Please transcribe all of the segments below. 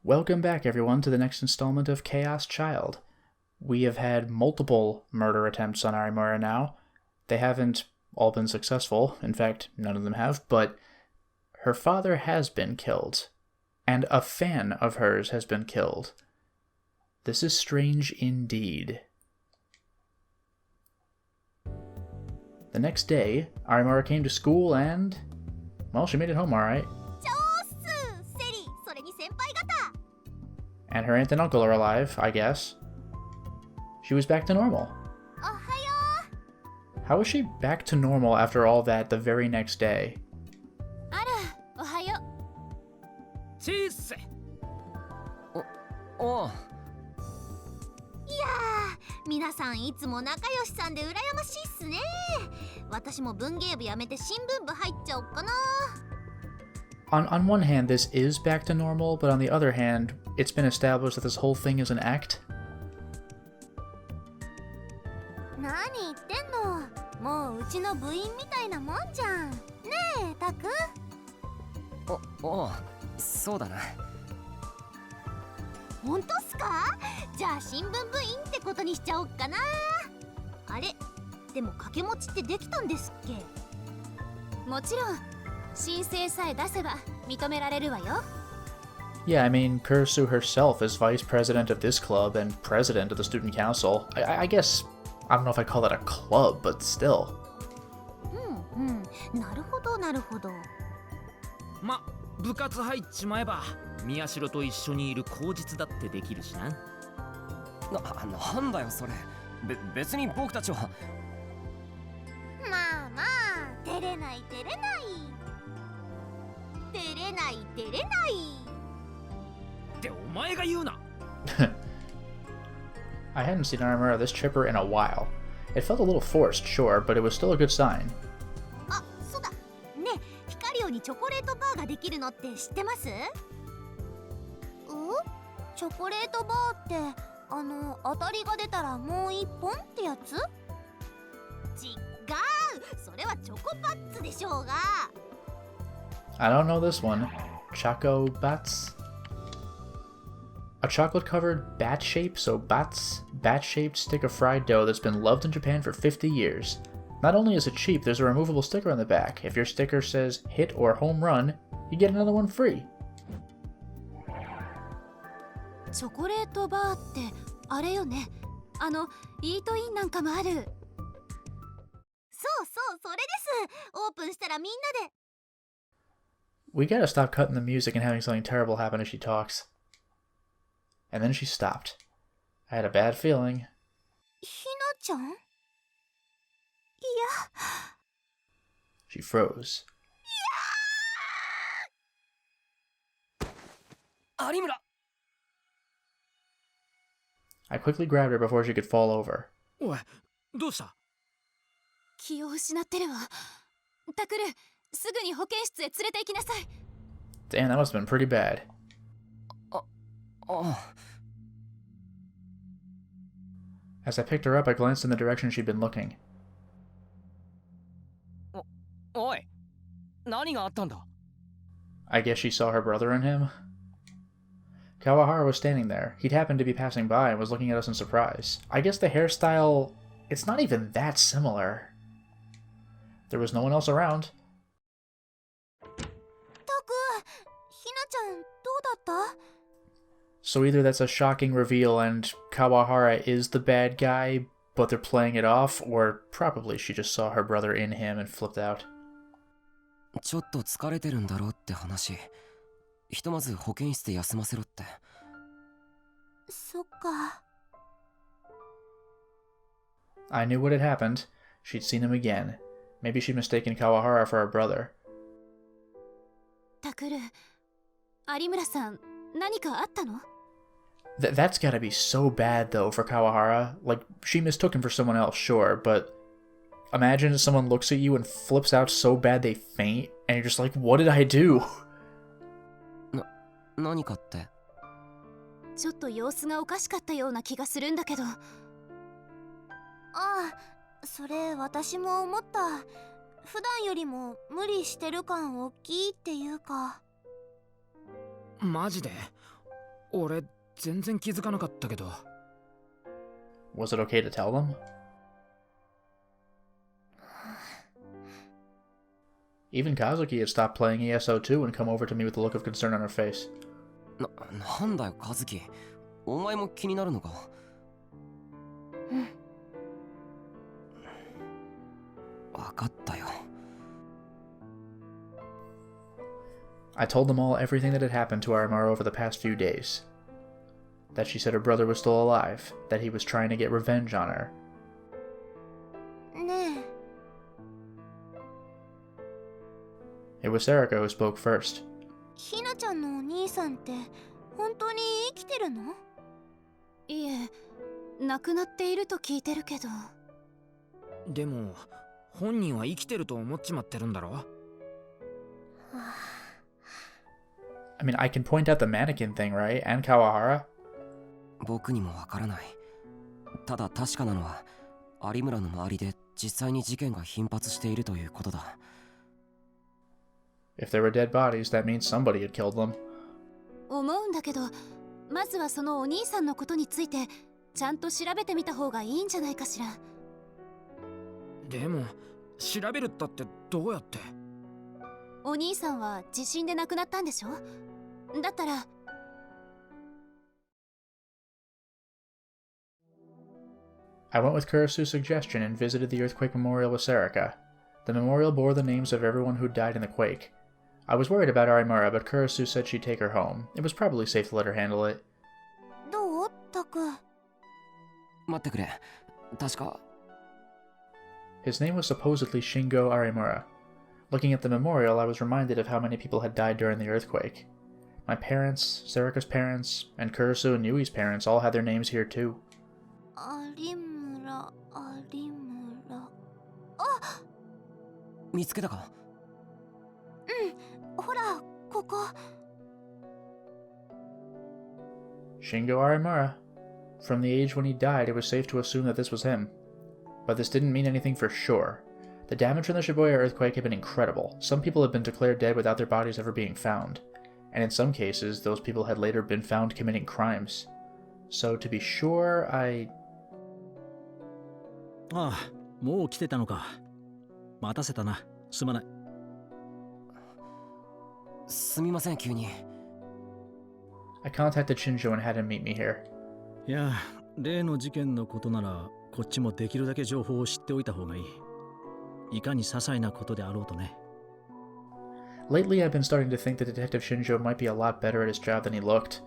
Welcome back, everyone, to the next installment of Chaos Child. We have had multiple murder attempts on Arimura now. They haven't all been successful. In fact, none of them have, but her father has been killed, and a fan of hers has been killed. This is strange indeed. The next day, Arimura came to school and, well, she made it home alright. And her aunt and uncle are alive, I guess. She was back to normal. How was she back to normal after all that the very next day? Oh. 皆さんいつも仲良しさんで羨ましいっすね。私も文芸部やめて新聞部入っちゃおっかな。On one hand, this is back to normal, but on the other hand, it's been established that this whole thing is an act. 何言ってんの。もううちの部員みたいなもんじゃん。ねえ、タク。おう、そうだな。本当っすか？じゃあ新聞部員ってことにしちゃおっかな。あれ、でも掛け持ちってできたんですっけ？もちろん。申請さえ出せば認められるわよ。Yeah, I mean, Kurisu herself is vice president of this club and president of the student council. I guess, I don't know if I call that a club, but still. なるほどなるほど。ま、部活入っちまえば宮代と一緒にいる口実だってできるしな。なんだよそれ。別に僕たちは。まあまあ、照れない照れない。照れない照れないってお前が言うな。I hadn't seen Arimura this chipper in a while. It felt a little forced, sure, but it was still a good sign. あ、そうだ。ね、ヒカリオにチョコレートバーができるのって知ってます？チョコレートバーって当たりが出たらもう一本ってやつ？違う、それはチョコパッツでしょうが。I don't know this one. Choco Bats? A chocolate-covered bat shape, so bats, bat-shaped stick of fried dough that's been loved in Japan for 50 years. Not only is it cheap, there's a removable sticker on the back. If your sticker says hit or home run, you get another one free. チョコレートバーってあれよね。イートインなんかもある。そうそう、それです。オープンしたらみんなで。We gotta stop cutting the music and having something terrible happen as she talks. And then she stopped. I had a bad feeling. ひなちゃん？いや。She froze. 有村。I quickly grabbed her before she could fall over. おい、どうした？気を失ってるわ。タクル、すぐに保健室へ連れて行きなさい。Damn, that must have been pretty bad. As I picked her up, I glanced in the direction she'd been looking. おい、何があったんだ? I guess she saw her brother in him. Kawahara was standing there. He'd happened to be passing by and was looking at us in surprise. I guess the hairstyle... it's not even that similar. There was no one else around. タク、ひなちゃん、どうだった? So either that's a shocking reveal and Kawahara is the bad guy, but they're playing it off, or probably she just saw her brother in him and flipped out. ちょっと疲れてるんだろうって話。ひとまず保健室で休ませろって。そっか。I knew what had happened. She'd seen him again. Maybe she'd mistaken Kawahara for her brother. タクル、有村さん、何かあったの? That's gotta be so bad, though, for Kawahara. Like, she mistook him for someone else, sure, but imagine someone looks at you and flips out so bad they faint, and you're just like, what did I do? 何かって？ちょっと様子がおかしかったような気がするんだけど。ああ、それ私も思った。普段よりも無理してる感大きいっていうか。マジで？俺全然気づかなかったけど。Was it okay to tell them? Even Kazuki had stopped playing ESO2 and come over to me with a look of concern on her face. なんだよ和樹、お前も気になるのか。分かったよ。I told them all everything that had happened to Arimura over the past few days. That she said her brother was still alive, that he was trying to get revenge on her. ね It was Sarika who spoke first. え、ひなちゃんのお兄さんって本当に生きてるの？いえ、亡くなっていると聞いてるけど。でも本人は生きてると思っちまってるんだろ。I mean, I can point out the mannequin thing, right? And Kawahara? 僕にもわからない。ただ確かなのは有村の周りで実際に事件が頻発しているということだ。If there were dead bodies, that means somebody had killed them. 思うんだけど、まずはそのお兄さんのことについてちゃんと調べてみた方がいいんじゃないかしら。でも調べるったってどうやって？お兄さんは地震で亡くなったんでしょ？だったら。I went with Kurasu's suggestion and visited the earthquake memorial with Sarika. The memorial bore the names of everyone who died in the quake. I was worried about Arimura, but Kurasu said she'd take her home. It was probably safe to let her handle it. どう？タク。待ってくれ。確か。His name was supposedly Shingo Arimura. Looking at the memorial, I was reminded of how many people had died during the earthquake. My parents, Sarika's parents, and Kurasu and Yui's parents all had their names here too. 有村、有村。あ！見つけたか？ほら、ここ。Shingo Arimura. From the age when he died, it was safe to assume that this was him. But this didn't mean anything for sure. The damage from the Shibuya earthquake had been incredible. Some people had been declared dead without their bodies ever being found. And in some cases, those people had later been found committing crimes. So to be sure, I... ああ、もう来てたのか。待たせたな。すまない。すみません、急に。I contacted Shinjo and had him meet me here. いや、例の事件のことなら、こっちもできるだけ情報を知っておいた方がいい。いかに些細なことであろうとね。Lately, I've been starting to think that Detective Shinjo might be a lot better at his job than he looked.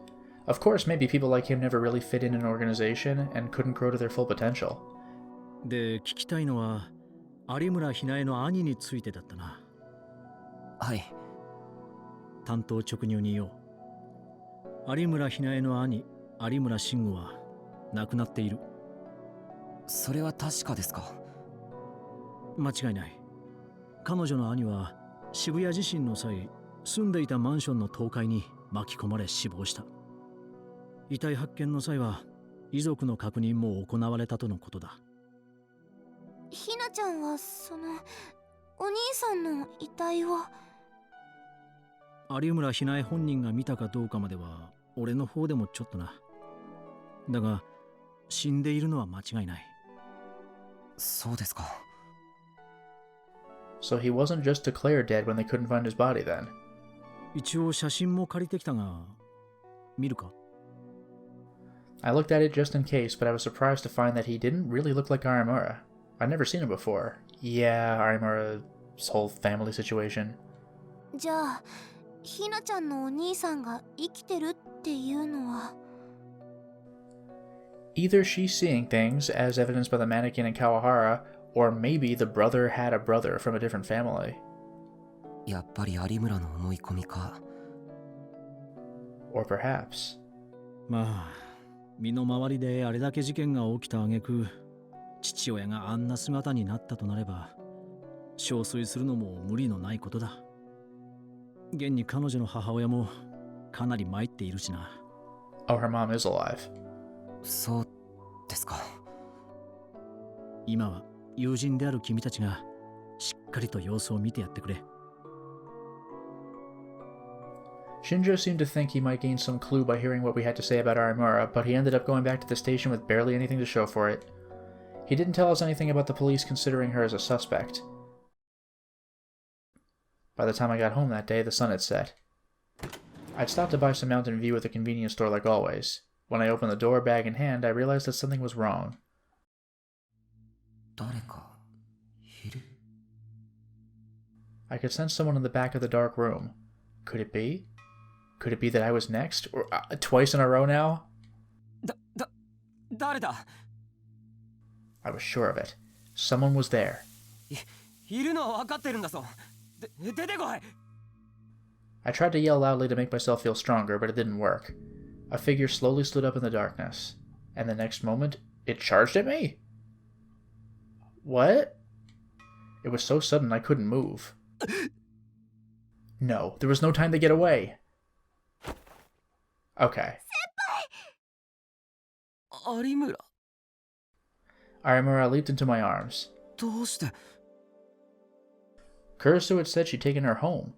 Of course, maybe people like him never really fit in an organization and couldn't grow to their full potential. で、聞きたいのは、有村ひなえの兄についてだったな。はい。担当直入によ。有村ひなえの兄、有村慎吾は亡くなっている。それは確かですか？間違いない。彼女の兄は渋谷地震の際、住んでいたマンションの倒壊に巻き込まれ死亡した。遺体発見の際は遺族の確認も行われたとのことだ。ひなちゃんはお兄さんの遺体を。有村ひなえ本人が見たかどうかまでは俺の方でもちょっとな。だが死んでいるのは間違いない。そうですか。So he wasn't just declared dead when they couldn't find his body then. 一応写真も借りてきたが、見るか？ I looked at it just in case, but I was surprised to find that he didn't really look like Arimura. I'd never seen him before. Yeah, Arimura's whole family situation. じゃあ、ひなちゃんのお兄さんが生きてるっていうのは。Either she's seeing things, as evidenced by the mannequin in Kawahara, or maybe the brother had a brother from a different family. やっぱり有村の思い込みか。Or perhaps. まあ、身の回りであれだけ事件が起きた挙句、父親があんな姿になったとなれば、憔悴するのも無理のないことだ。現に彼女の母親もかなり参っているしな。Oh, her mom is alive. そうですか。今は友人である君たちがしっかりと様子を見てやってくれ。Shinjo seemed to think he might gain some clue by hearing what we had to say about Arimura, but he ended up going back to the station with barely anything to show for it. He didn't tell us anything about the police considering her as a suspect. By the time I got home that day, the sun had set. I'd stopped to buy some Mountain View at the convenience store like always. When I opened the door, bag in hand, I realized that something was wrong. I could sense someone in the back of the dark room. Could it be? Could it be that I was next? Or twice in a row now? I was sure of it. Someone was there. I tried to yell loudly to make myself feel stronger, but it didn't work. A figure slowly stood up in the darkness, and the next moment, it charged at me? What? It was so sudden I couldn't move. No, there was no time to get away. Okay. Arimura leaped into my arms. Kurisu had said she'd taken her home.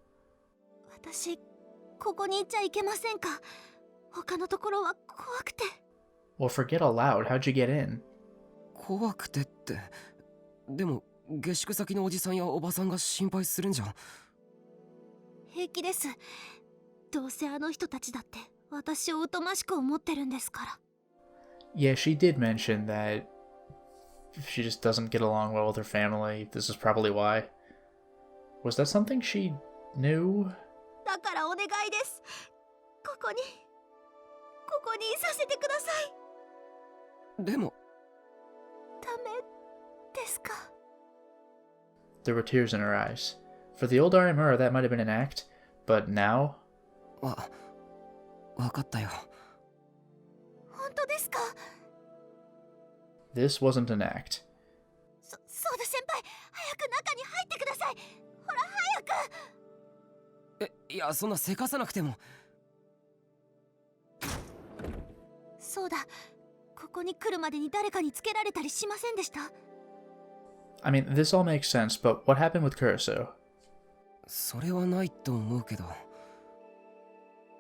Well, forget aloud. How'd you get in? 怖くてって。でも、下宿先のおじさんやおばさんが心配するんじゃん。平気です。どうせあの人たちだって私を疎ましく思ってるんですから。Yeah, she did mention that she just doesn't get along well with her family. This is probably why. Was that something she knew? だからお願いです。ここにいさせてください。でも。ダメですか? There were tears in her eyes. For the old Arimura, that might have been an act, but now? わかったよ。本当ですか? This wasn't an act. そうだ先輩、早く中に入ってください。ほら早く。いや、そんなせかさなくても。そうだ、ここに来るまでに誰かにつけられたりしませんでした? I mean, this all makes sense, but what happened with Kurisu? それはないと思うけど。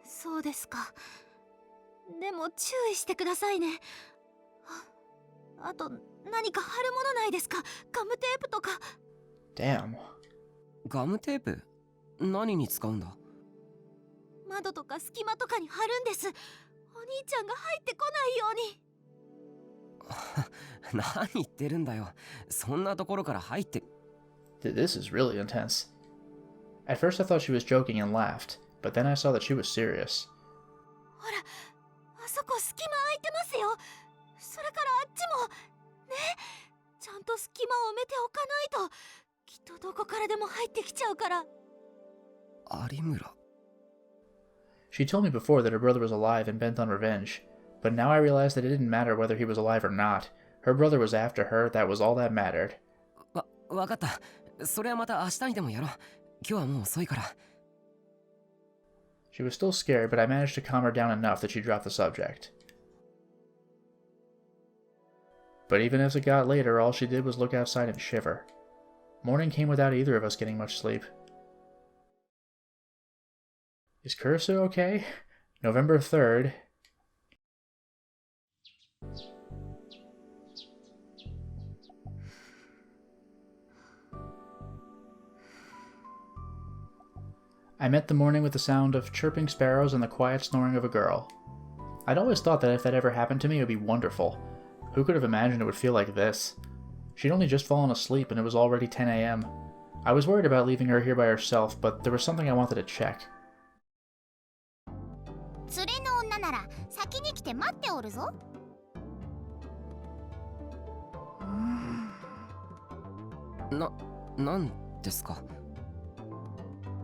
そうですか。でも注意してくださいね。あと何か貼るものないですか？ガムテープとか。Damn. ガムテープ？何に使うんだ？窓とか隙間とかに貼るんです。お兄ちゃんが入ってこないように。何言ってるんだよ。そんなところから入って。This is really intense. At first I thought she was joking and laughed, but then I saw that she was serious. ほら、あそこ隙間空いてますよ。それからあっちも。ね、ちゃんと隙間を埋めておかないと。きっとどこからでも入ってきちゃうから。有村。She told me before that her brother was alive and bent on revenge, but now I realized that it didn't matter whether he was alive or not. Her brother was after her, that was all that mattered. わかった。それはまた明日にでもやろう。今日はもう遅いから。She was still scared, but I managed to calm her down enough that she dropped the subject. But even as it got later, all she did was look outside and shiver. Morning came without either of us getting much sleep. Is Kurisu okay? November 3rd. I met the morning with the sound of chirping sparrows and the quiet snoring of a girl. I'd always thought that if that ever happened to me, it would be wonderful. Who could have imagined it would feel like this? She'd only just fallen asleep and it was already 10 a.m. I was worried about leaving her here by herself, but there was something I wanted to check. 連れの女なら先に来て待っておるぞ。なんですか？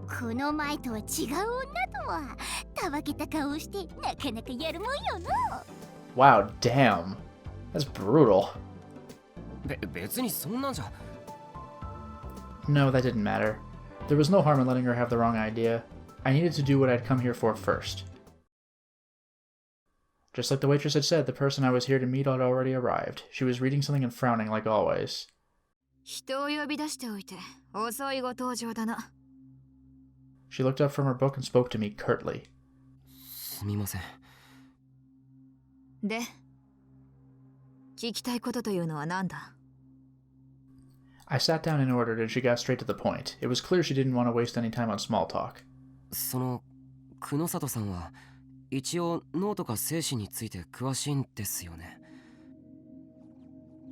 この前とは違う女とはたわけた顔してなかなかやるもんよな。Wow, damn. That's brutal. 別にそんなんじゃ。No, that didn't matter. There was no harm in letting her have the wrong idea. I needed to do what I'd come here for first. Just like the waitress had said, the person I was here to meet had already arrived. She was reading something and frowning like always. 人を呼び出しておいて遅いご登場だな。 She looked up from her book and spoke to me curtly. すみません。で、聞きたいことというのは何だ？ I sat down and ordered, and she got straight to the point. It was clear she didn't want to waste any time on small talk. その久野里さんは一応脳とか精神について詳しいんですよね。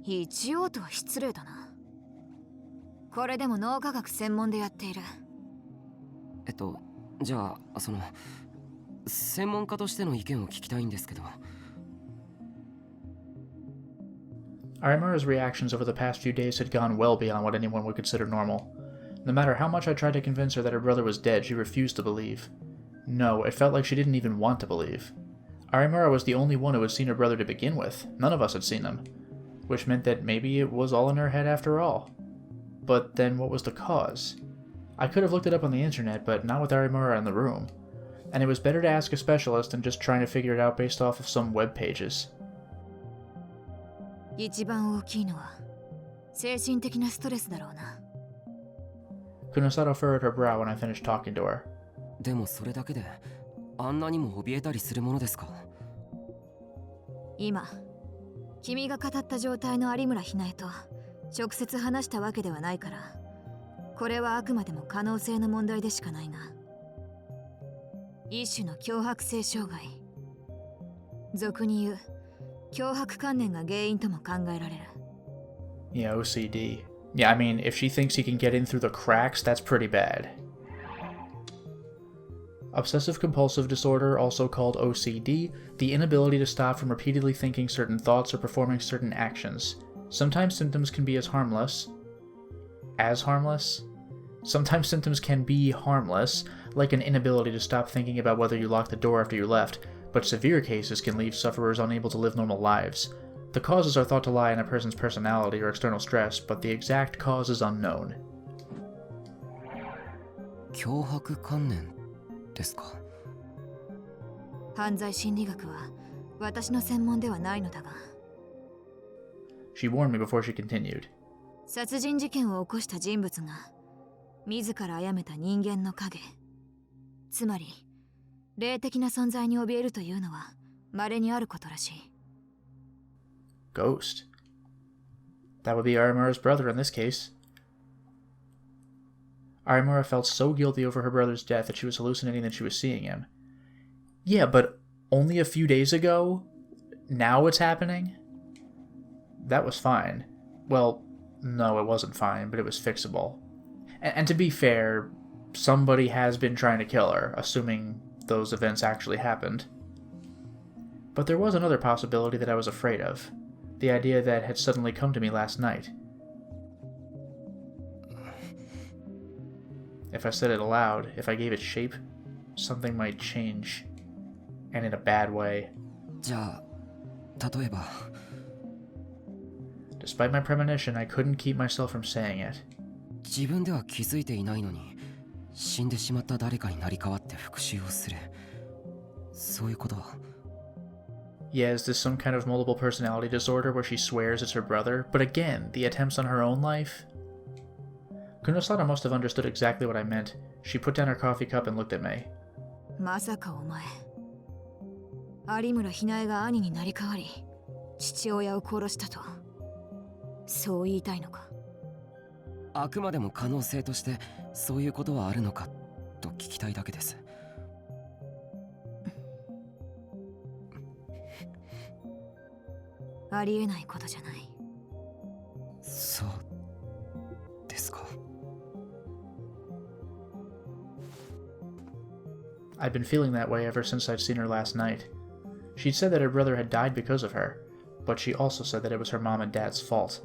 一応とは失礼だな。これでも脳科学専門でやっている。じゃあ専門家としての意見を聞きたいんですけど。Arimura's reactions over the past few days had gone well beyond what anyone would consider normal. No matter how much I tried to convince her that her brother was dead, she refused to believe. No, it felt like she didn't even want to believe. Arimura was the only one who had seen her brother to begin with. None of us had seen him. Which meant that maybe it was all in her head after all. But then what was the cause? I could have looked it up on the internet, but not with Arimura in the room. And it was better to ask a specialist than just trying to figure it out based off of some web pages. 一番大きいのは精神的なストレスだろうな。Kunosato furrowed her brow when I finished talking to her. でもそれだけであんなにも怯えたりするものですか？今、君が語った状態の有村ひなえと直接話したわけではないから、これはあくまでも可能性の問題でしかないな。一種の強迫性障害。俗に言う強迫観念が原因とも考えられる。Yeah, OCD. Yeah, I mean, if she thinks he can get in through the cracks, that's pretty bad. Obsessive-compulsive disorder, also called OCD, the inability to stop from repeatedly thinking certain thoughts or performing certain actions. Sometimes symptoms can be harmless. Sometimes symptoms can be harmless, like an inability to stop thinking about whether you locked the door after you left, but severe cases can leave sufferers unable to live normal lives. The causes are thought to lie in a person's personality or external stress, but the exact cause is unknown. 脅迫観念ですか？犯罪心理学は私の専門ではないのだが。She warned me before she continued. 殺人事件を起こした人物が自ら殺めた人間の影、つまり霊的な存在に怯えるというのは稀にあることらしい。Ghost. That would be Arimura's brother in this case. Arimura felt so guilty over her brother's death that she was hallucinating that she was seeing him. Yeah, but only a few days ago? Now it's happening? That was fine. Well, no, it wasn't fine, but it was fixable. And to be fair, somebody has been trying to kill her, assuming those events actually happened. But there was another possibility that I was afraid of. The idea that had suddenly come to me last night. If I said it aloud, if I gave it shape, something might change. And in a bad way. じゃあ例えば Despite my premonition, I couldn't keep myself from saying it. 自分では気づいていないのに死んでしまった誰かになり変わって復讐をする。そういうことは。Yeah, is this some kind of multiple personality disorder where she swears it's her brother? But again, the attempts on her own life? Kunosada must have understood exactly what I meant. She put down her coffee cup and looked at me. まさかお前、有村ひなえが兄になり変わり、父親を殺したと、そう言いたいのか？あくまでも可能性としてそういうことはあるのかと聞きたいだけです。ありえないことじゃない。そうですか。I'd been feeling that way ever since I'd seen her last night. She'd said that her brother had died because of her, but she also said that it was her mom and dad's fault.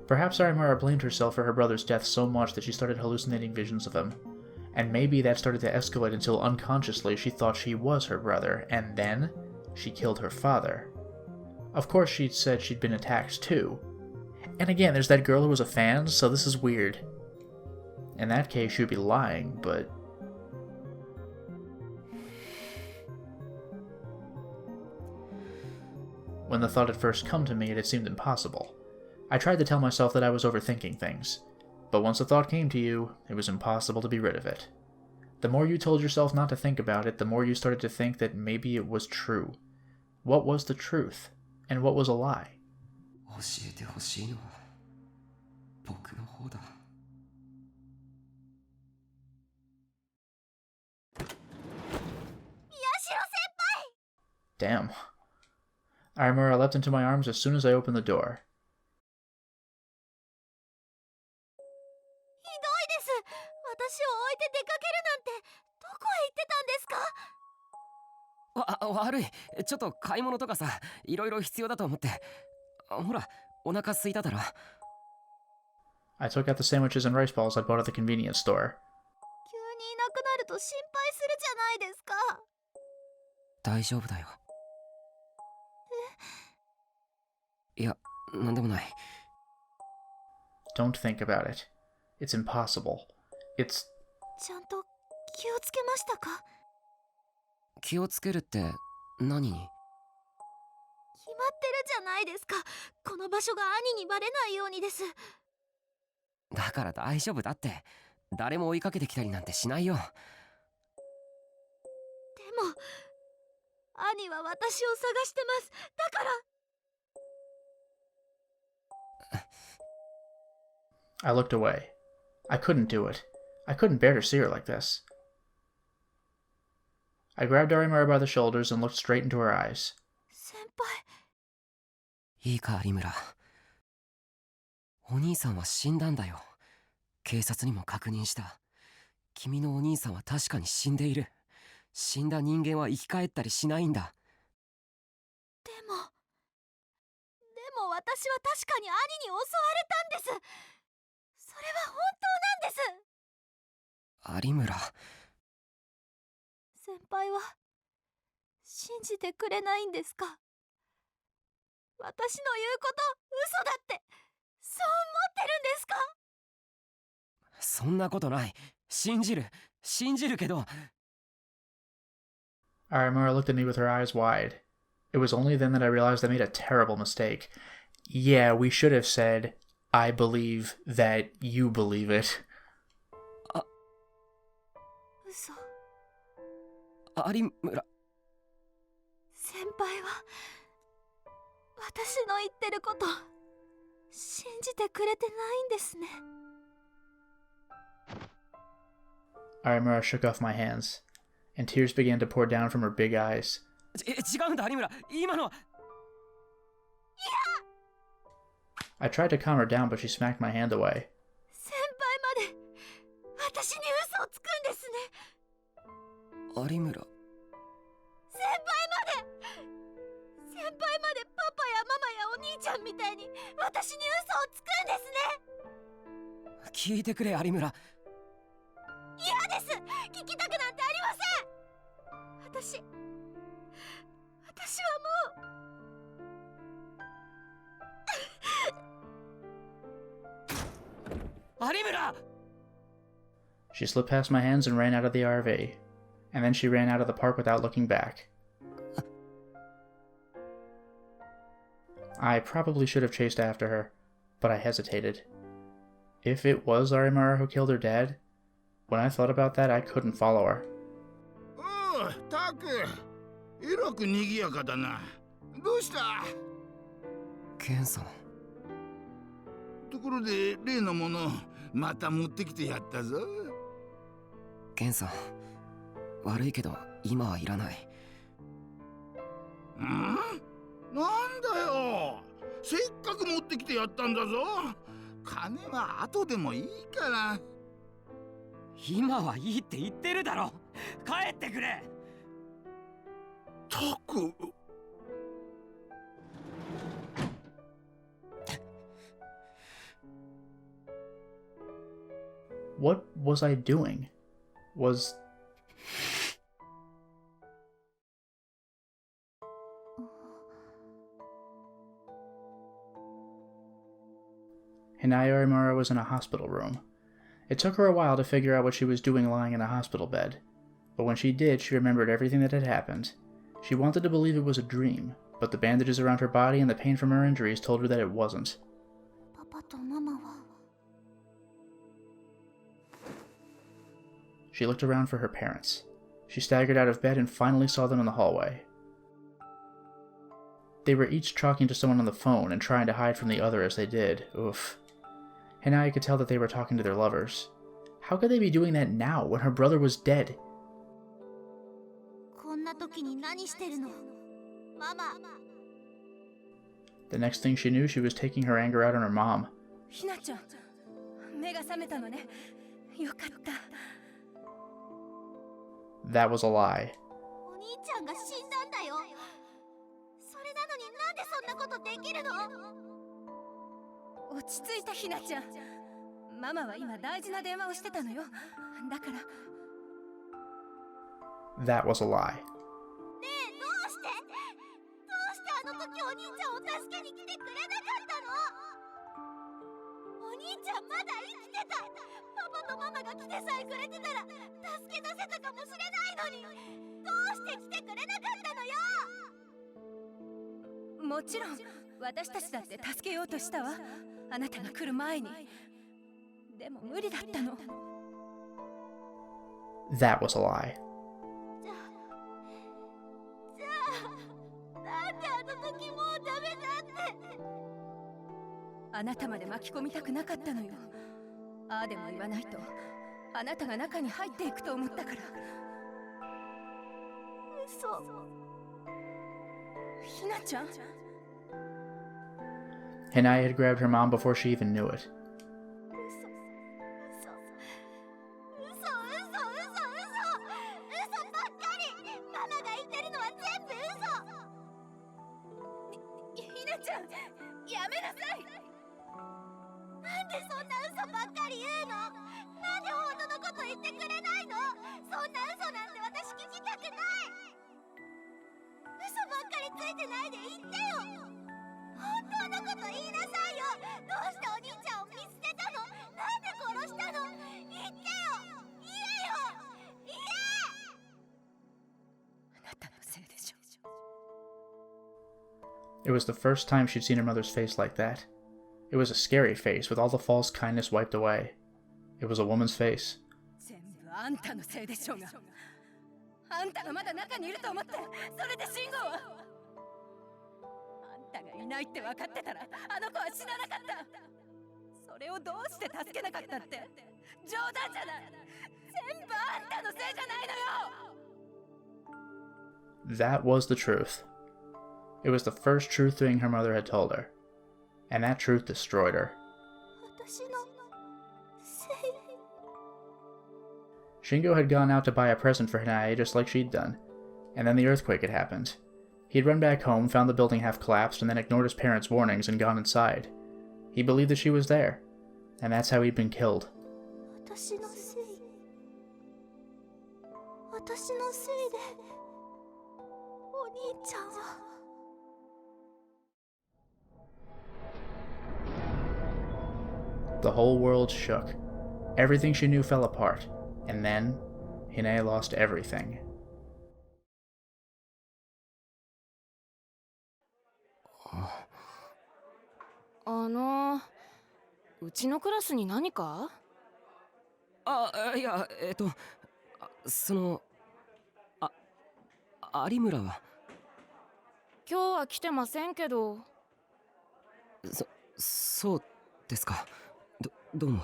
Perhaps Arimura blamed herself for her brother's death so much that she started hallucinating visions of him. And maybe that started to escalate until unconsciously she thought she was her brother, and then she killed her father. Of course she'd said she'd been attacked too. And again, there's that girl who was a fan, so this is weird. In that case, she would be lying, but... When the thought had first come to me, it had seemed impossible. I tried to tell myself that I was overthinking things, but once a thought came to you, it was impossible to be rid of it. The more you told yourself not to think about it, the more you started to think that maybe it was true. What was the truth? And what was a lie? 教えてほしいのは僕の方だ。Damn. Arimura leapt into my arms as soon as I opened the door. ひどいです。私を置いて出かけるなんてどこへ行ってたんですか？悪い。ちょっと買い物とかさ、いろいろ必要だと思って。ほら、お腹空いただろ。I took out the sandwiches and rice balls I bought at the convenience store. 急にいなくなると心配するじゃないですか。大丈夫だよ。いや、なんでもない。Don't think about it. It's impossible. It's... ちゃんと気をつけましたか？気をつけるって何に？決まってるじゃないですか。この場所が兄にバレないようにです。だから大丈夫だって。誰も追いかけてきたりなんてしないよ。でも兄は私を探してます。だから。I looked away. I couldn't do it. I couldn't bear to see her like this. I grabbed Arimura by the shoulders and looked straight into her eyes. 先輩。いいか、有村。お兄さんは死んだんだよ。警察にも確認した。君のお兄さんは確かに死んでいる。死んだ人間は生き返ったりしないんだ。でも私は確かに兄に襲われたんです。それは本当なんです。有村。先輩は信じてくれないんですか？私の言うこと嘘だってそう思ってるんですか？そんなことない。信じるけど。Arimura looked at me with her eyes wide. It was only then that I realized I made a terrible mistake. Yeah, we should have said, I believe that you believe it. 嘘。有村。先輩は私の言ってること信じてくれてないんですね。Arimura shook off my hands, and tears began to pour down from her big eyes. 違うんだ、有村。今のは。I tried to calm her down, but she smacked my hand away. 先輩まで私に嘘をつくんですね。有村。先輩までパパやママやお兄ちゃんみたいに私に嘘をつくんですね。聞いてくれ、有村。嫌です。聞きたくなんてありません。私はもう有村! She slipped past my hands and ran out of the RV. And then she ran out of the park without looking back. I probably should have chased after her, but I hesitated. If it was Arimura who killed her dad, when I thought about that, I couldn't follow her. Oh, Taku! えらく賑やかだな。どうした？ケンさん。ところで例のものまた持ってきてやったぞ。ケンさん、悪いけど今はいらない。なんだよ。せっかく持ってきてやったんだぞ。金は後でもいいから。今はいいって言ってるだろ。帰ってくれ。タク。What was I doing? Was... Hinaya Arimura was in a hospital room. It took her a while to figure out what she was doing lying in a hospital bed. But when she did, she remembered everything that had happened. She wanted to believe it was a dream, but the bandages around her body and the pain from her injuries told her that it wasn't. パパとママは She looked around for her parents. She staggered out of bed and finally saw them in the hallway. They were each talking to someone on the phone and trying to hide from the other as they did. Oof. Hinai could tell that they were talking to their lovers. How could they be doing that now, when her brother was dead? こんな時に何してるのママ The next thing she knew, she was taking her anger out on her mom. ひなちゃん目が覚めたのねよかった That was a lie. お兄ちゃんが死んだんだよそれなのになんでそんなことできるの落ち着いたひなちゃんママは今大事な電話をしてたのよだから That was a lie. ねえどうしてあの時お兄ちゃんを助けに来てくれなかったのお兄ちゃんまだ生きてたパパとママが来てさえくれてたら助け出せたかもしれないのにどうして来てくれなかったのよもちろん私たちだって助けようとしたわあなたが来る前にでも無理だったの That was a lie. なんであの時もうダメだってあなたまで巻き込みたくなかったのよああでも言わないとあなたが中に入っていくと思ったから嘘ひなちゃん Hinai had grabbed her mom before she even knew it. 嘘ばっかりママが言ってるのは全部嘘ひなちゃんやめなさいなんでそんな嘘ばっかり言うのなんで本当のこと言ってくれないのそんな嘘なんて私聞きたくない嘘ばっかりついてないで言ってよ本当のこと言いなさいよどうしてお兄ちゃんを見捨てたのなんで殺したの言ってよ言えよ言えあなたのせいでしょ It was the first time she'd seen her mother's face like that. It was a scary face with all the false kindness wiped away. It was a woman's face. 全部あんたのせいでしょうがあんたがまだ中にいると思ってそれで信号はあんたがいないって分かってたらあの子は死ななかったそれをどうして助けなかったって冗談じゃない全部あんたのせいじゃないのよ That was the truth. It was the first true thing her mother had told her. And that truth destroyed her. 私のせい Shingo had gone out to buy a present for Hinai just like she'd done. And then the earthquake had happened. He'd run back home, found the building half collapsed, and then ignored his parents' warnings and gone inside. He believed that she was there. And that's how he'd been killed. 私のせい私のせいでお兄ちゃんは The whole world shook. Everything she knew fell apart. And then, Hinai lost everything. うちのクラスに何かいや有村は今日は来てませんけどそうですかどうも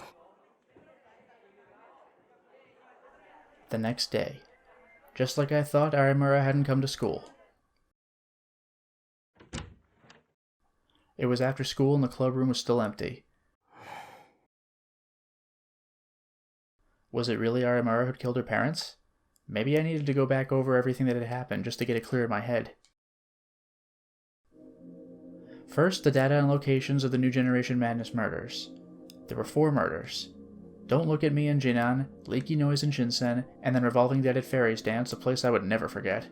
The next day. Just like I thought, Arimura hadn't come to school. It was after school and the club room was still empty. Was it really Arimura who'd killed her parents? Maybe I needed to go back over everything that had happened just to get it clear in my head. First, the data and locations of the New Generation Madness murders. There were 4 murders. Don't Look at Me in Jinan, Leaky Noise in Shinsen, and then Revolving Dead at Fairies Dance, a place I would never forget.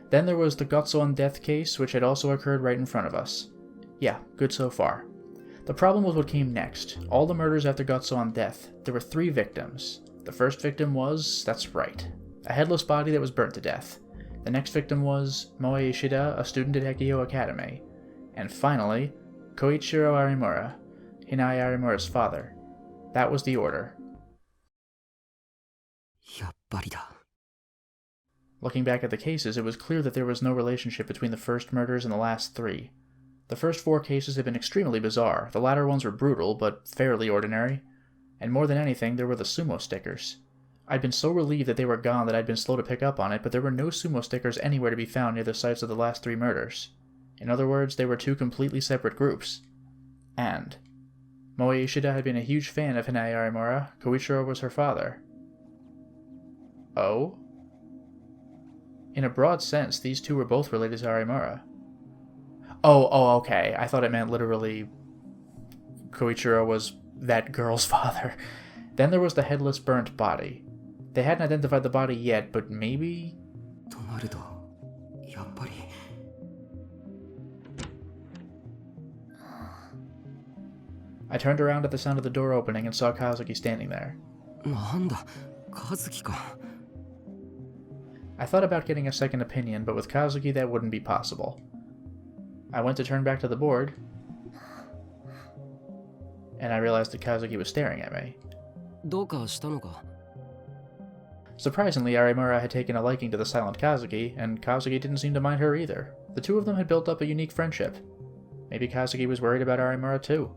Then there was the Gotsuon death case, which had also occurred right in front of us. Yeah, good so far. The problem was what came next. All the murders after Gotsuon death. There were 3 victims. The first victim was, that's right, a headless body that was burnt to death. The next victim was Moe Ishida, a student at Hekiho Academy. And finally, Koichiro Arimura, Hinai Arimura's father. That was the order. やっぱぱりだ。 Looking back at the cases, it was clear that there was no relationship between the first murders and the last 3. The first 4 cases had been extremely bizarre. The latter ones were brutal, but fairly ordinary. And more than anything, there were the sumo stickers. I'd been so relieved that they were gone that I'd been slow to pick up on it, but there were no sumo stickers anywhere to be found near the sites of the last 3 murders. In other words, they were 2 completely separate groups. And Moe Ishida had been a huge fan of Hinae Arimura. Koichiro was her father. Oh? In a broad sense, these 2 were both related to Arimura. Oh, okay. I thought it meant literally Koichiro was that girl's father. Then there was the headless burnt body. They hadn't identified the body yet, but maybe... となると、やっぱり。 I turned around at the sound of the door opening and saw Kazuki standing there. なんだ、和樹か。 I thought about getting a second opinion, but with Kazuki that wouldn't be possible. I went to turn back to the board, and I realized that Kazuki was staring at me. どうかしたのか。 Surprisingly, Arimura had taken a liking to the silent Kazuki, and Kazuki didn't seem to mind her either. The 2 of them had built up a unique friendship. Maybe Kazuki was worried about Arimura too.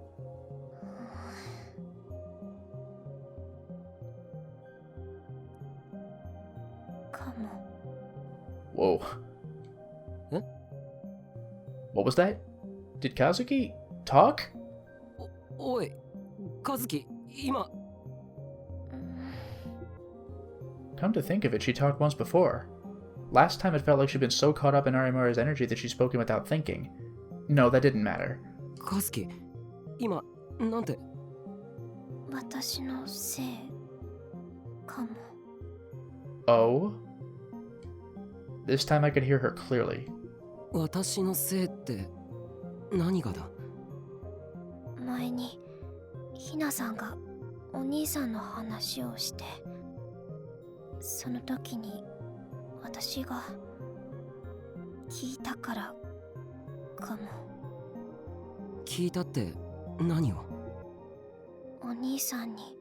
Whoa. Huh? What was that? Did Kazuki talk? おい、和樹、今。 Come to think of it, she talked once before. Last time it felt like she'd been so caught up in Arimura's energy that she'd spoken without thinking. No, that didn't matter. 和樹、今、なんて。私のせいかも。 Oh? This time I could hear her clearly. 私のせいって何がだ。前にひなさんがお兄さんの話をして、その時に私が聞いたからかも。聞いたって何を。お兄さんに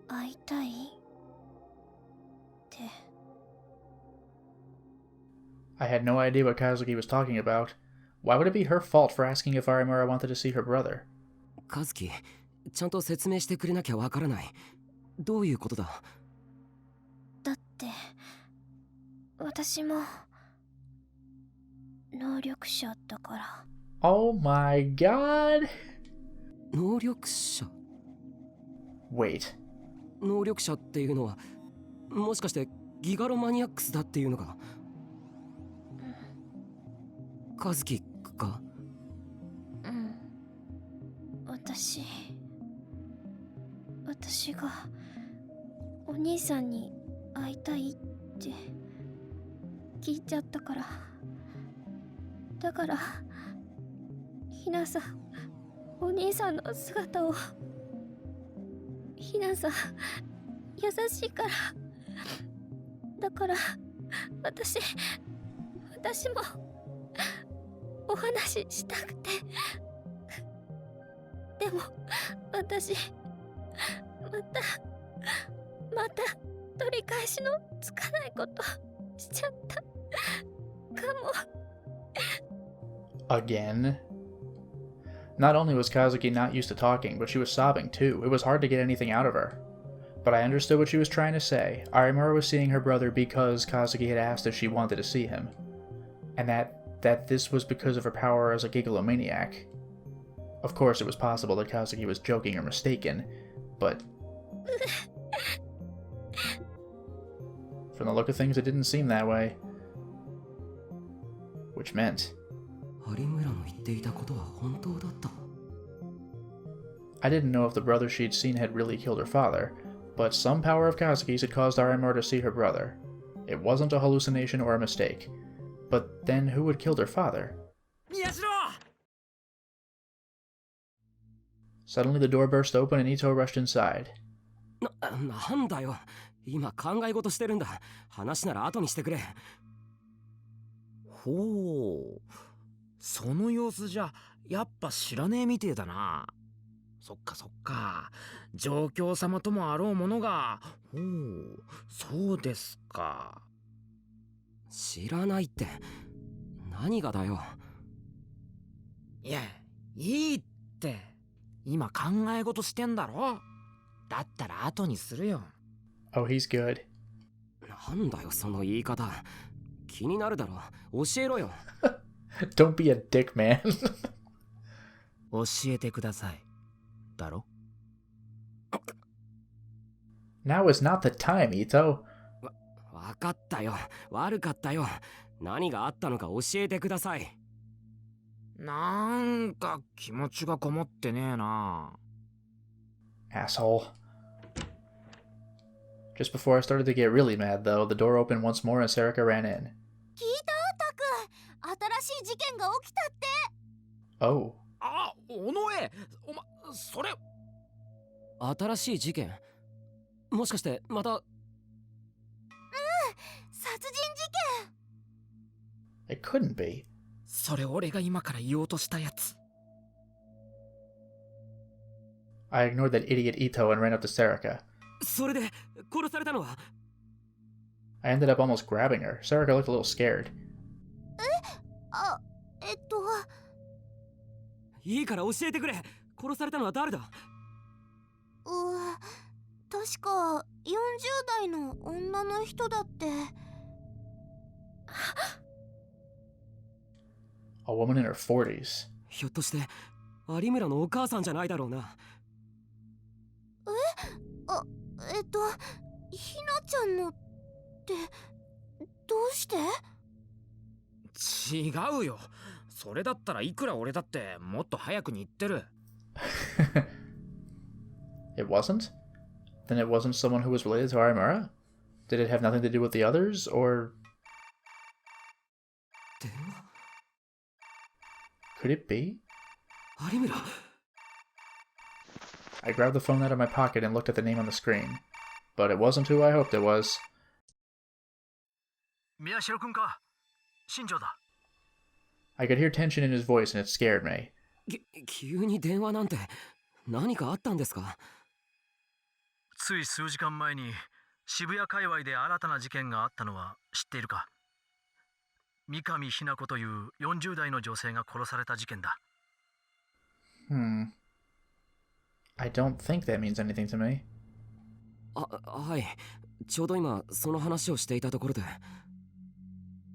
会いたいって。I had no idea what Kazuki was talking about. Why would it be her fault for asking if Arimura wanted to see her brother? 和樹、ちゃんと説明してくれなきゃわからない。どういうことだ。だって私も能力者だから。 Oh my god! 能力者。 Wait. 能力者っていうのは、もしかしてギガロマニアックスだっていうのか。和樹か。うん。私がお兄さんに会いたいって聞いちゃったから。だからひなさん、お兄さんの姿を。ひなさん優しいから。だから私もお話ししたくて。でも私また取り返しのつかないことしちゃったかも。 Again? Not only was Kazuki not used to talking, but she was sobbing too. It was hard to get anything out of her. But I understood what she was trying to say. Arimura was seeing her brother because Kazuki had asked if she wanted to see him. And that this was because of her power as a gigalomaniac. Of course, it was possible that Kazuki was joking or mistaken, but... From the look of things, it didn't seem that way. Which meant... 有村の言っていたことは本当だった。 I didn't know if the brother she'd seen had really killed her father, but some power of Kazuki's had caused Arimura to see her brother. It wasn't a hallucination or a mistake. But then who had killed her father? Suddenly the door burst open and Ito rushed inside. なんだよ。今考え事してるんだ。話なら後にしてくれ。ほう。その様子じゃやっぱ知らねえみてえだな。そっかそっか。状況様ともあろうものが。ほう、そうですか。知らないって何がだよ。いや、いいって。今考え事してんだろ。だったら後にするよ。Oh, he's good. なんだよその言い方。気になるだろ。教えろよ。Don't be a dick, man. 教えてください。だろ。Now is not the time, Ito. わかったよ。悪かったよ。何があったのか教えてください。なんか気持ちがこもってねえな。Asshole. Just before I started to get really mad, though, the door opened once more and Sarika ran in. 聞いたタク、新しい事件が起きたって。 Oh. あ、尾上、それ。新しい事件？もしかしてまた？殺人事件。 It couldn't be. それ俺が今から言おうとしたやつ。I ignored that idiot Ito and ran up to Sarika. それで殺されたのは？ I ended up almost grabbing her. Sarika looked a little scared. あ、いいから教えてくれ。殺されたのは誰だ？確か40代の女の人だって。A woman in her 40s. ひょっとして有村のお母さんじゃないだろうな。ひなちゃんのってどうして？違うよ。それだったらいくら俺だってもっと早くに言ってる。It wasn't? Then it wasn't someone who was related to Arimura? Did it have nothing to do with the others, or... 電話？ Could it be? 有村。 I grabbed the phone out of my pocket and looked at the name on the screen. But it wasn't who I hoped it was. 宮代君か。新庄だ。 I could hear tension in his voice and it scared me. 急に電話なんて何かあったんですか？つい数時間前に渋谷界隈で新たな事件があったのは知っているか？三上ひな子という40代の女性が殺された事件だ。I don't think that means anything to me. はい。ちょうど今その話をしていたところで。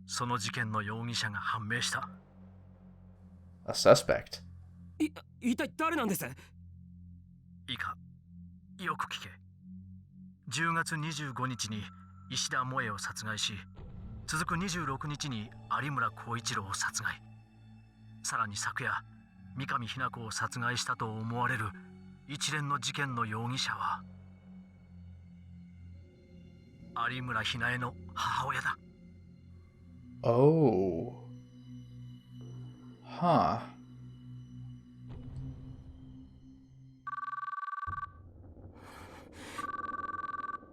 その事件の容疑者が判明した。A suspect? 一体誰なんです？いいか、よく聞け。10月25日に石田萌を殺害し、続く26日に有村光一郎を殺害。さらに昨夜、三上ひな子を殺害したと思われる一連の事件の容疑者は有村ひなえの母親だ。Oh. Huh.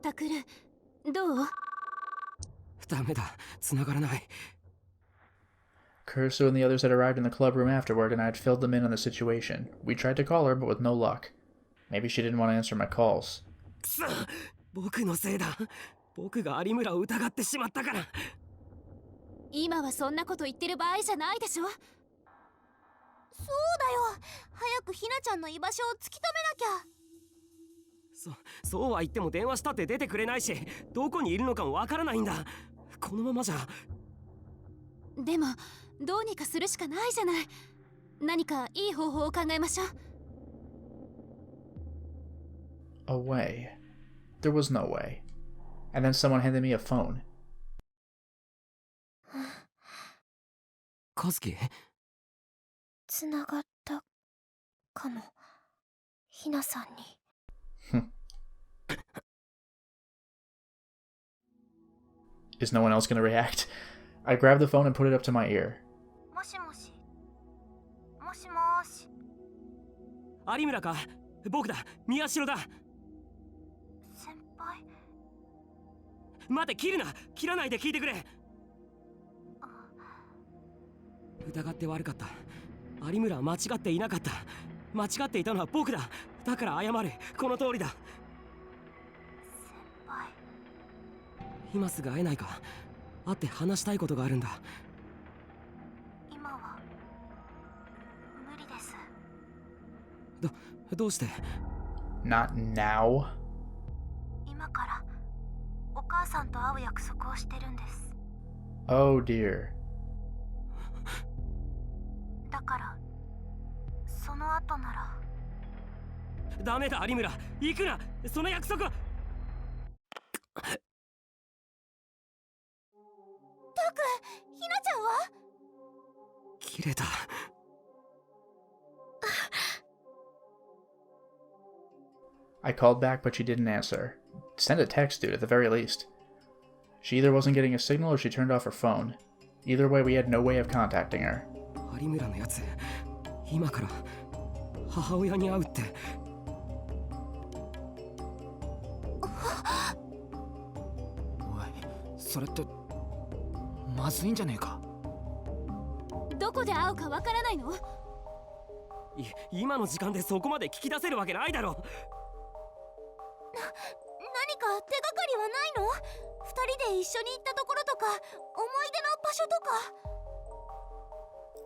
タクル、どう？ダメだ。繋がらない。Kursu and the others had arrived in the club room afterward, and I had filled them in on the situation. We tried to call her, but with no luck. Maybe she didn't want to answer my calls. くそ！僕のせいだ。僕が有村を疑ってしまったから。今はそんなこと言ってる場合じゃないでしょ。そうだよ。早くひなちゃんの居場所を突き止めなきゃ。そうは言っても電話したって出てくれないし、どこにいるのかもわからないんだ。このままじゃ。でもどうにかするしかないじゃない。何かいい方法を考えましょう。 A way. There was no way. And then someone handed me a phone. 和樹？つながったかも。ひなさんに。Is no one else gonna react? I grabbed the phone and put it up to my ear. もしもし。もしもし。有村か？僕だ。宮代だ。先輩。待て、切るな。切らないで聞いてくれ。疑って悪かった。有村は間違っていなかった。間違っていたのは僕だ。だから謝る。この通りだ。先輩。今すぐ会えないか。会って話したいことがあるんだ。今は無理です。どうして？ Not now. 今からお母さんと会う約束をしてるんです。 Oh dear. だからその後なら。ダメだ、有村。行くな。その約束は。タク、ひなちゃんは？切れた。I called back, but she didn't answer. Send a text, dude, at the very least. She either wasn't getting a signal or she turned off her phone. Either way, we had no way of contacting her. 有村のやつ、今から母親に会うって。おい、それってまずいんじゃねえか。どこで会うかわからないの？今の時間でそこまで聞き出せるわけないだろ。何か手がかりはないの？二人で一緒に行ったところとか、思い出の場所とか。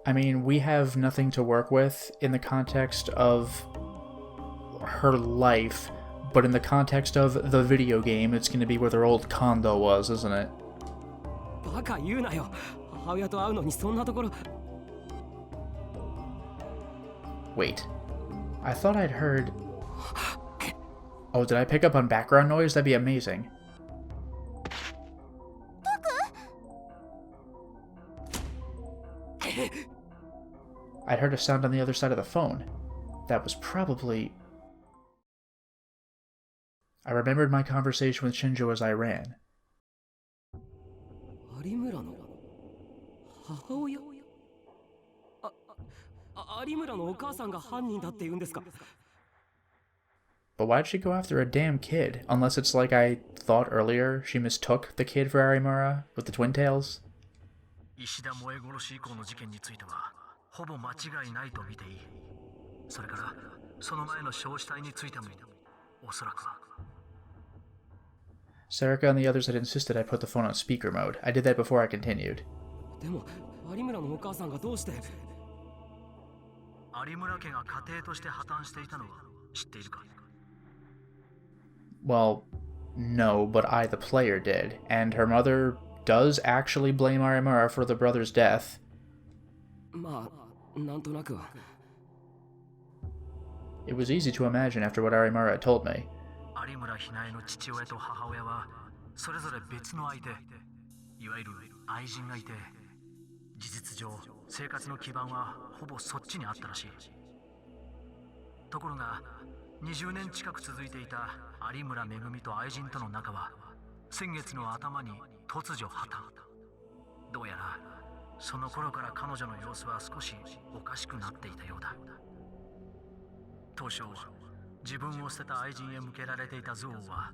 I mean, we have nothing to work with in the context of her life, but in the context of the video game, it's going to be where their old condo was, isn't it? バカ言うなよ。母親と会うのにそんなところ。Wait. I thought I'd heard... Oh, did I pick up on background noise? That'd be amazing. I'd heard a sound on the other side of the phone. That was probably... I remembered my conversation with Shinjo as I ran. 有村の母親？有村のお母さんが犯人だって言うんですか？ But why'd she go after a damn kid? Unless it's like I thought earlier, she mistook the kid for Arimura with the twin tails? 石田萌殺し以降の事件についてはほぼ間違いないと見ていい。それからその前の焼死体についてもおそらくは。Sarika and the others had insisted I put the phone on speaker mode. I did that before I continued. でも有村のお母さんがどうして？有村家が家庭として破綻していたのは知っているか？ Well, no, but I, the player, did. And her mother does actually blame Arimura for the brother's death. まあ、なんとなくは。It was easy to imagine after what Arimura had told me. 有村ひなえの父親と母親はそれぞれ別の相手、いわゆる愛人がいて、事実上生活の基盤はほぼそっちにあったらしい。ところが20年近く続いていた有村めぐみと愛人との仲は先月の頭に突如破綻。どうやらその頃から彼女の様子は少しおかしくなっていたようだ。当初自分を捨てた愛人へ向けられていた憎悪は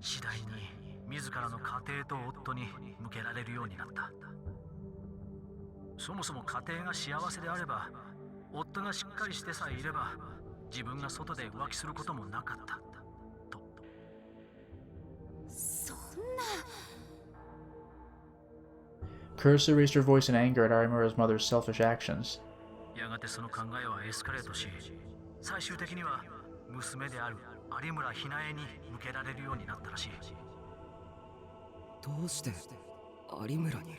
次第に自らの家庭と夫に向けられるようになった。そもそも家庭が幸せであれば、夫がしっかりしてさえいれば自分が外で浮気することもなかったと。そんな。 Kurisu raised her voice in anger at Arimura's mother's selfish actions. やがてその考えはエスカレートし、最終的には娘である有村ひなえに向けられるようになったらしい。どうして有村に？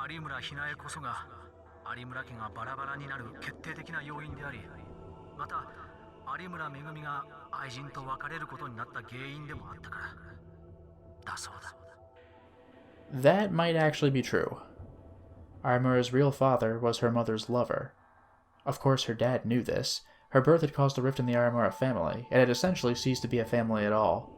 有村ひなえこそが有村家がバラバラになる決定的な要因であり、また有村めぐみが愛人と別れることになった原因でもあったからだそうだ。 That might actually be true. Arimura's real father was her mother's lover. Of course, her dad knew this. Her birth had caused a rift in the Arimura family, and had essentially ceased to be a family at all.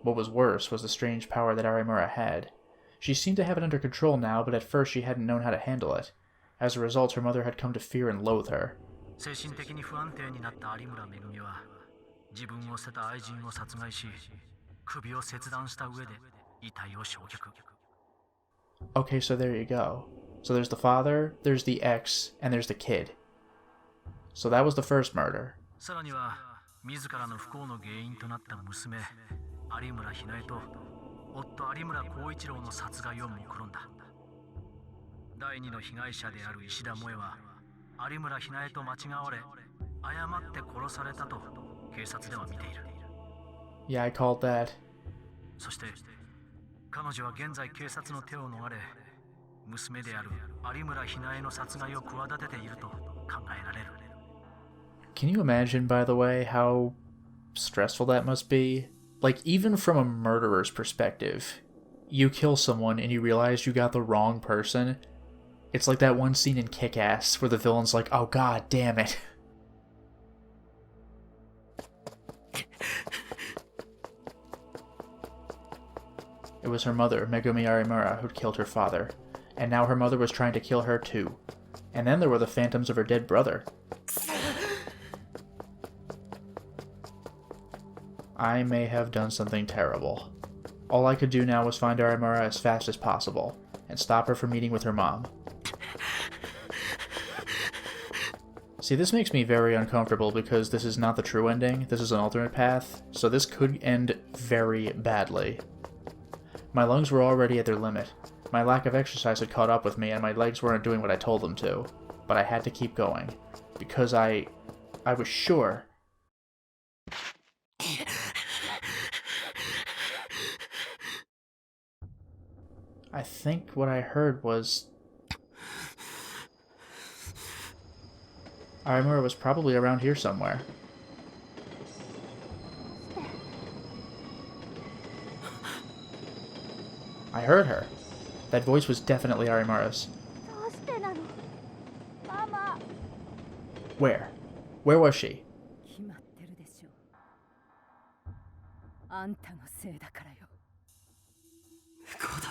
What was worse was the strange power that Arimura had. She seemed to have it under control now, but at first she hadn't known how to handle it. As a result, her mother had come to fear and loathe her. 精神的に不安定になった有村めぐみは自分を捨てた愛人を殺害し、首を切断した上で遺体を焼却。 Okay, so there you go. So there's the father, there's the ex, and there's the kid. So that was the first murder. さらには自らの不幸の原因となった娘有村ひなえと夫有村光一郎の殺害を目論んだ。第二の被害者である石田萌は有村ひなえと間違われ誤って殺されたと警察では見ている。 Yeah, I called that. そして彼女は現在警察の手を逃れ娘である有村ひなえの殺害を企てていると考えられる。 Can you imagine, by the way, how stressful that must be? Like, even from a murderer's perspective, you kill someone and you realize you got the wrong person. It's like that one scene in Kick-Ass where the villain's like, oh god damn it. It was her mother, Megumi Arimura, who'd killed her father. And now her mother was trying to kill her too. And then there were the phantoms of her dead brother. I may have done something terrible. All I could do now was find Arimura as fast as possible, and stop her from meeting with her mom. See, this makes me very uncomfortable because this is not the true ending, this is an alternate path, so this could end very badly. My lungs were already at their limit. My lack of exercise had caught up with me and my legs weren't doing what I told them to, but I had to keep going, because I was sure. I think what I heard was Arimura was probably around here somewhere. I heard her. That voice was definitely Arimura's. Where? Where was she? 決まってるでしょう。あんたのせいだからよ。不幸だ。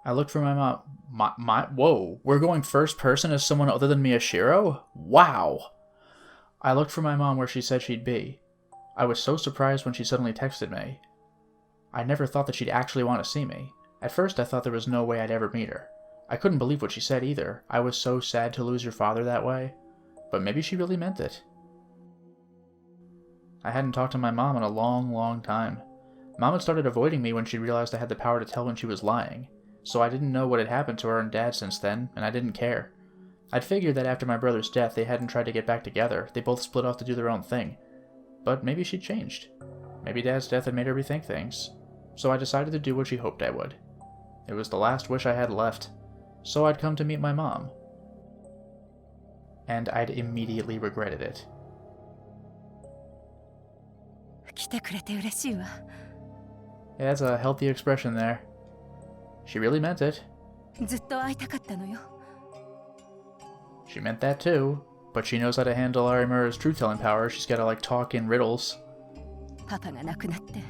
I looked for my mom. Whoa, we're going first person as someone other than Miyashiro? Wow! I looked for my mom where she said she'd be. I was so surprised when she suddenly texted me. I never thought that she'd actually want to see me. At first I thought there was no way I'd ever meet her. I couldn't believe what she said either. I was so sad to lose your father that way. But maybe she really meant it. I hadn't talked to my mom in a long, long time. Mom had started avoiding me when she realized I had the power to tell when she was lying. So I didn't know what had happened to her and Dad since then, and I didn't care. I'd figured that after my brother's death they hadn't tried to get back together, they both split off to do their own thing. But maybe she'd changed. Maybe Dad's death had made her rethink things. So I decided to do what she hoped I would. It was the last wish I had left, so I'd come to meet my mom. And I'd immediately regretted it. 来てくれて嬉しいわ。 Yeah, that's a healthy expression there. She really meant it. ずっと会いたかったのよ。 She meant that too, but she knows how to handle Arimura's truth-telling power. She's gotta, like, talk in riddles. パパが亡くなって、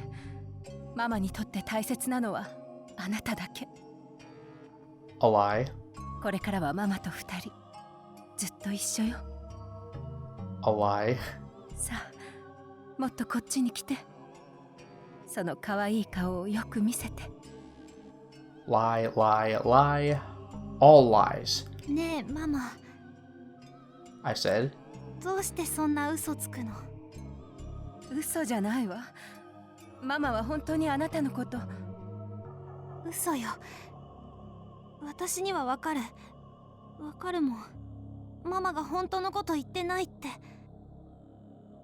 ママにとって大切なのはあなただけ。 A lie. これからはママと二人、ずっと一緒よ。 A lie. さあ、もっとこっちに来て。その可愛い顔をよく見せて。 Lie, lie, lie. All lies. ねえママ、 I said. どうしてそんな嘘つくの？嘘じゃないわ。ママは本当にあなたのこと。嘘よ。私にはわかる。わかるもん。ママが本当のこと言ってないって。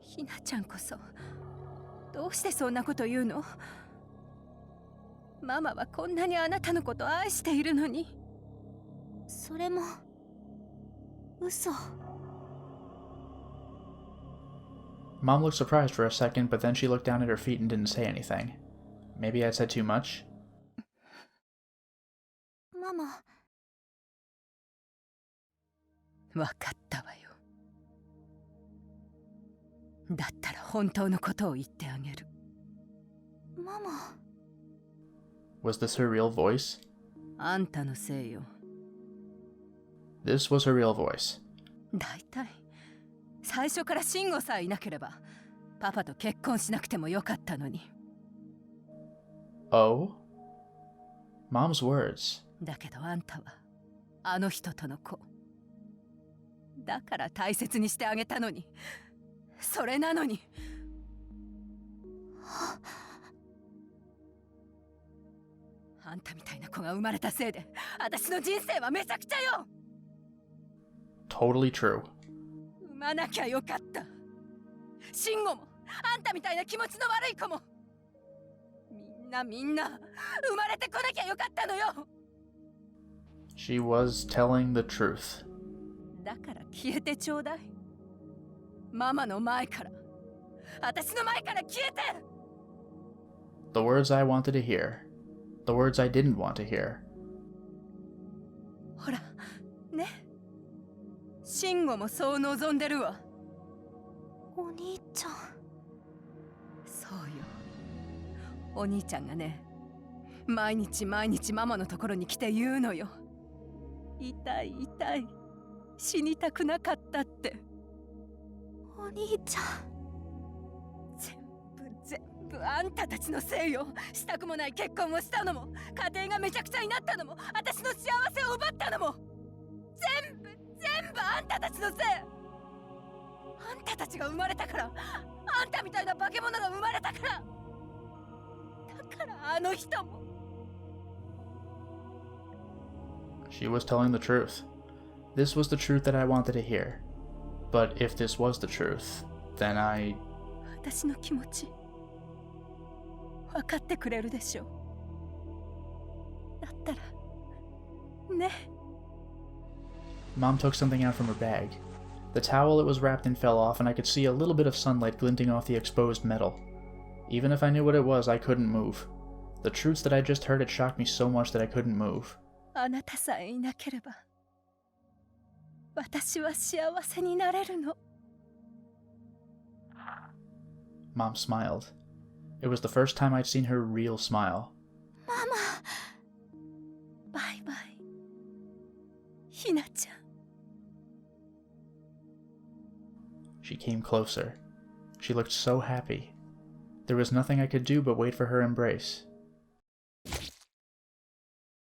ひなちゃんこそ、どうしてそんなこと言うの？ママはこんなにあなたのこと愛しているのに。それも嘘。 Mom looked surprised for a second, but then she looked down at her feet and didn't say anything. Maybe I said too much? ママ。わかったわよ。だったら本当のことを言ってあげる。ママ。 Was this her real voice? あんたのせいよ。 This was her real voice. だいたい最初から慎吾さえいなければパパと結婚しなくてもよかったのに。 Oh? Mom's words. だけどあんたはあの人との子だから大切にしてあげたのに、それなのにあんたみたいな子が生まれたせいで私の人生はめちゃくちゃよ。 Totally true. 産まなきゃよかった。慎吾もあんたみたいな気持ちの悪い子もみんな生まれてこなきゃよかったのよ。 She was telling the truth. だから消えてちょうだい。ママの前から、私の前から消えて。 The words I wanted to hear. The words I didn't want to hear. ほらね、慎吾もそう望んでるわ。お兄ちゃん。そうよ、お兄ちゃんがね、毎日ママのところに来て言うのよ。痛い死にたくなかったって。お兄ちゃん。全部あんたたちのせいよ。したくもない結婚をしたのも、家庭がめちゃくちゃになったのも、私の幸せを奪ったのも、全部あんたたちのせい。あんたたちが生まれたから、あんたみたいな化け物が生まれたから、だからあの人も。 She was telling the truth. This was the truth that I wanted to hear. But if this was the truth, then I... 私の気持ち分かってくれるでしょ。だったらね。 Mom took something out from her bag. The towel it was wrapped in fell off, and I could see a little bit of sunlight glinting off the exposed metal. Even if I knew what it was, I couldn't move. The truths that I just heard had shocked me so much that I couldn't move. あなたさえいなければ私は幸せになれるの。 Mom smiled. It was the first time I'd seen her real smile. ママ。バイバイ、ひなちゃん。 She came closer. She looked so happy. There was nothing I could do but wait for her embrace.